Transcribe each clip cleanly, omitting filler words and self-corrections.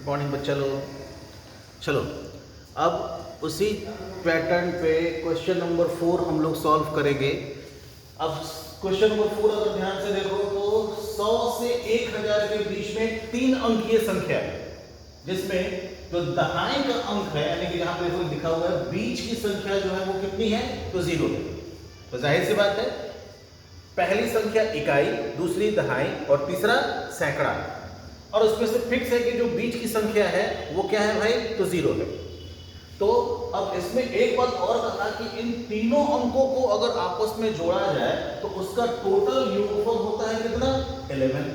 Morning बच्चा लोग। चलो अब उसी पैटर्न पे क्वेश्चन नंबर 4 हम लोग सॉल्व करेंगे। अब क्वेश्चन नंबर 4 अगर ध्यान से देखो तो 100 से 1000 के बीच में 3 अंकीय संख्या है, जिसमें जो दहाई का अंक है यानी कि जहां पे देखो लिखा हुआ है बीच की संख्या जो है वो कितनी है, तो 0 है। तो जाहिर सी बात है पहली संख्या इकाई, दूसरी दहाई और तीसरा सैकड़ा, और उसमें से फिक्स है कि जो बीच की संख्या है वो क्या है भाई, तो 0 है। तो अब इसमें एक बात और कहा कि इन तीनों अंकों को अगर आपस में जोड़ा जाए तो उसका टोटल योगफल होता है कितना, 11।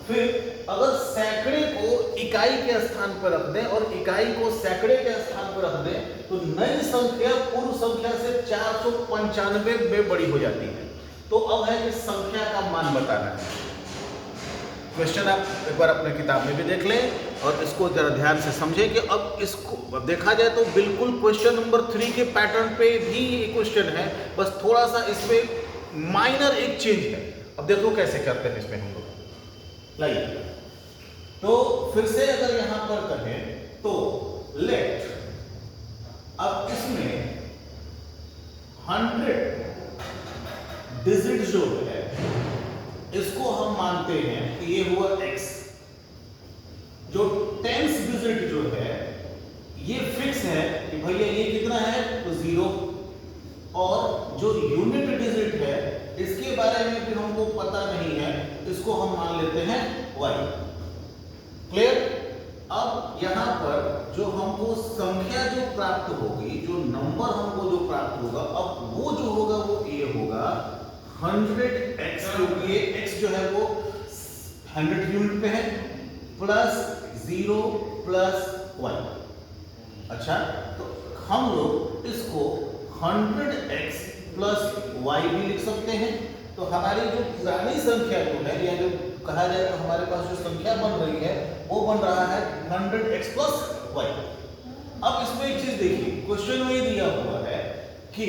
फिर अगर सैकड़े को इकाई के स्थान पर रख दें और इकाई को सैकड़े के स्थान पर रख दें तो नई संख्या पूर्व संख्या से 495 में बड़ी हो जाती है। तो अब है कि संख्या का मान बताना है। क्वेश्चन आप एक बार अपने किताब में भी देख लें और इसको जरा ध्यान से समझें कि अब इसको अब देखा जाए तो बिल्कुल क्वेश्चन नंबर 3 के पैटर्न पे भी ये क्वेश्चन है, बस थोड़ा सा इसमें माइनर एक चेंज है। अब देखो कैसे करते हैं इसमें हम लोग। लाइए तो फिर से अगर यहां पर कहें तो लेट, अब इसमें 100 डिजिट जो है इसको हम मानते हैं कि ये हुआ x। जो टेंस डिजिट जो है ये फिक्स है कि भैया ये कितना है, तो 0। और जो यूनिट डिजिट है इसके बारे में भी हमको पता नहीं है, इसको हम मान लेते हैं y। क्लियर। अब यहां पर जो हमको संख्या जो प्राप्त होगी, जो नंबर हमको जो प्राप्त होगा, अब वो जो होगा वो ये होगा 100x, क्योंकि ये x जो है वो 100 यूनिट पे है, प्लस 0 प्लस y। अच्छा, तो हम लोग इसको 100x प्लस y भी लिख सकते हैं। तो हमारी जो पुरानी संख्या जो है या जो कहा जाए तो हमारे पास जो संख्या बन रही है वो बन रहा है 100x प्लस y। अब इसमें एक चीज देखिए, क्वेश्चन में ये दिया हुआ है कि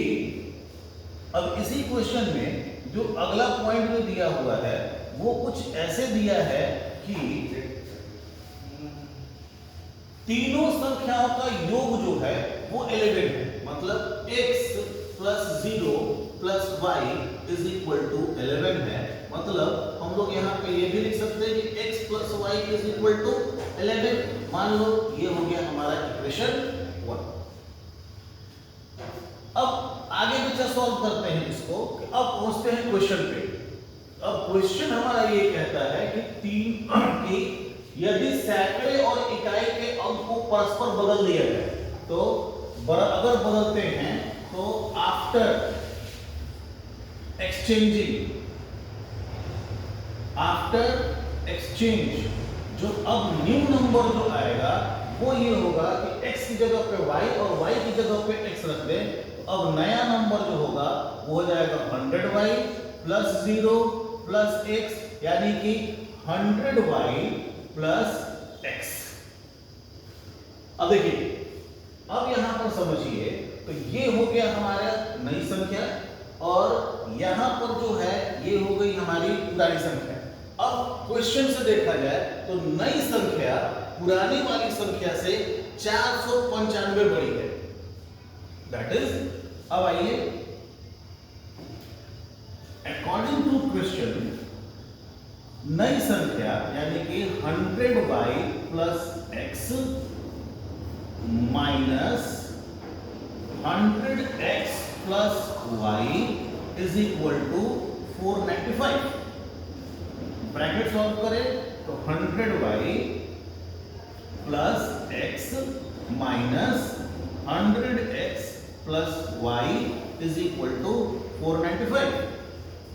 अब इसी क्वेश्चन में जो अगला पॉइंट जो दिया हुआ है वो कुछ ऐसे दिया है कि तीनों संख्याओं का योग जो है वो 11 है, मतलब x plus 0 plus y is equal to 11 है। मतलब हम लोग यहाँ पे ये भी लिख सकते हैं कि x plus y is equal to 11। मान लो ये हो गया हमारा इक्वेशन 1। अब आगे बच्चा सॉल्व करते हैं इसको। अब पहुंचते हैं क्वेश्चन पे। अब क्वेश्चन हमारा ये कहता है कि तीन की यदि सैकड़े और इकाई के अंक को परस्पर बदल दिया जाए तो अगर बदलते हैं तो आफ्टर एक्सचेंज जो अब न्यू नंबर जो आएगा वो ये होगा कि x की जगह पे y और y की जगह पे x रख दें। अब नया नंबर जो होगा वो हो जाएगा 100y प्लस 0 प्लस x, यानी कि 100y प्लस x। अब देखिए, अब यहां पर समझिए तो ये हो गया हमारा नई संख्या और यहां पर जो है ये हो गई हमारी पुरानी संख्या। अब क्वेश्चन से देखा जाए तो नई संख्या पुरानी वाली संख्या से 495 बड़ी है। दैट इज, अब आइए अकॉर्डिंग टू क्वेश्चन नई संख्या यानी कि 100y plus x minus 100x plus y is equal to 495। Bracket solve करें तो 100y plus x minus 100x plus y is equal to 495।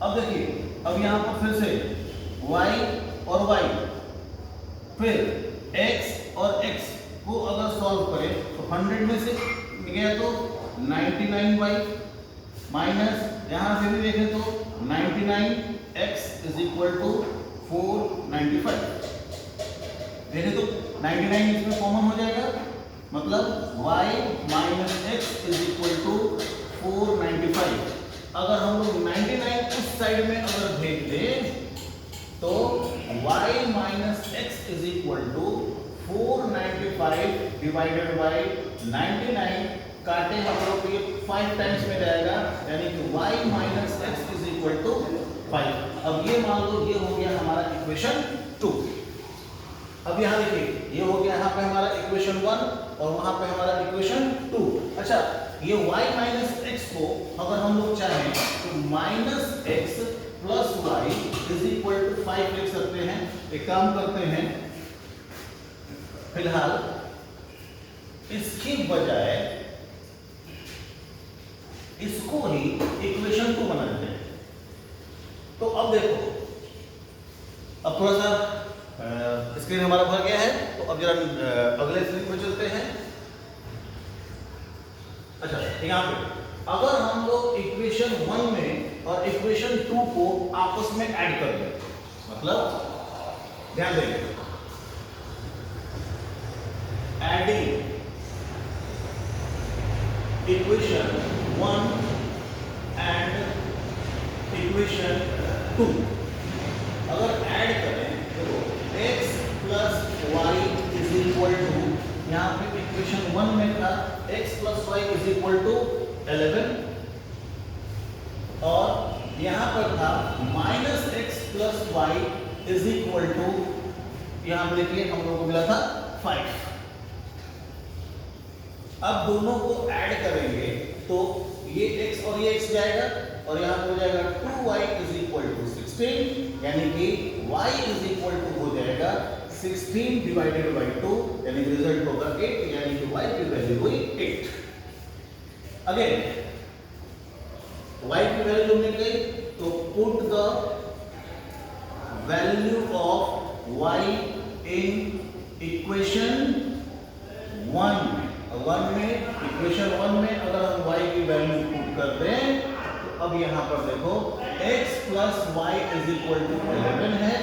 अब देखिए, अब यहां पर फिर से y और y, फिर x और x को अगर सॉल्व करें तो 100 में से गया तो 99y माइनस यहां से भी देखें तो 99x इज इक्वल टू 495। देखें तो 99 इसमें कॉमन हो जाएगा, मतलब y minus x is equal to 495। अगर हम लोग 99 उस साइड में अगर भेज दें तो y minus x is equal to 495 divided by 99 काटे हम लोग तो ये 5 टाइम्स में जाएगा, यानी कि y minus X is equal to 5। अब ये मान लो ये हो गया हमारा इक्वेशन 2। अब यहाँ देखिए ये हो गया यहाँ पे हमारा इक्वेशन 1 और वहां पे हमारा इक्वेशन 2। अच्छा, ये y माइनस एक्स को अगर हम लोग चाहें तो minus X plus Y is equal to 5 लिख सकते हैं। एक काम करते हैं, फिलहाल इसके बजाय इसको ही इक्वेशन 2 बना देते हैं। तो अब देखो, अब थोड़ा सा स्क्रीन हमारा भर गया है, तो अब जरा अगले स्क्रीन पर चलते हैं। अच्छा, यहाँ पे अगर हम लोग इक्वेशन 1 में और इक्वेशन 2 को आपस में ऐड कर दें, मतलब ध्यान देंगे, एडिंग इक्वेशन 1 एंड इक्वेशन 2 अगर ऐड करें तो x plus Y is equal to, यहाँ पे इक्वेशन 1 में था x plus Y is equal to 11 और यहाँ पर था minus X plus Y is equal to, यहाँ पे देखिए हम लोगों को मिला था 5। अब दोनों को ऐड करेंगे तो ये x और ये x जाएगा और यहाँ पे हो जाएगा 2y इज इक्वल टू 16, यानी कि y इज इक्वल टू हो जाएगा 16 डिवाइडेड बाई 2, यानी रिजल्ट होगा 8, यानी कि y की वैल्यू हुई 8। अगेन y की वैल्यू मिल गई तो put the value of y in equation 1 में, इक्वेशन 1 में अगर हम y की वैल्यू पुट करते हैं तो अब यहां पर देखो x plus Y is equal to 11 है,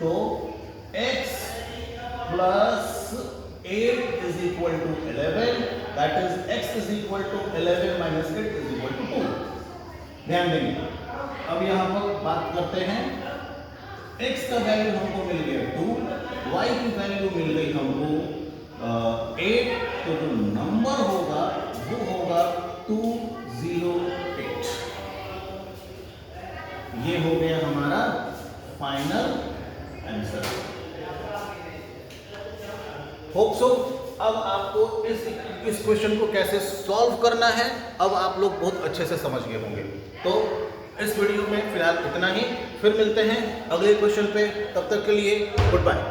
तो x plus 8 is equal to 11, that is x is equal to 11 minus 8 is equal to 2। ध्यान देंगे, अब यहां पर बात करते हैं, x का वैल्यू हमको मिल गया 2, y की वैल्यू मिल गई हमको 8, तो जो नंबर होगा वो होगा 208। ये हो गया हमारा फाइनल आंसर। होप सो अब आपको इस क्वेश्चन को कैसे सॉल्व करना है अब आप लोग बहुत अच्छे से समझ गए होंगे। तो इस वीडियो में फिलहाल इतना ही, फिर मिलते हैं अगले क्वेश्चन पे, तब तक के लिए गुड बाय।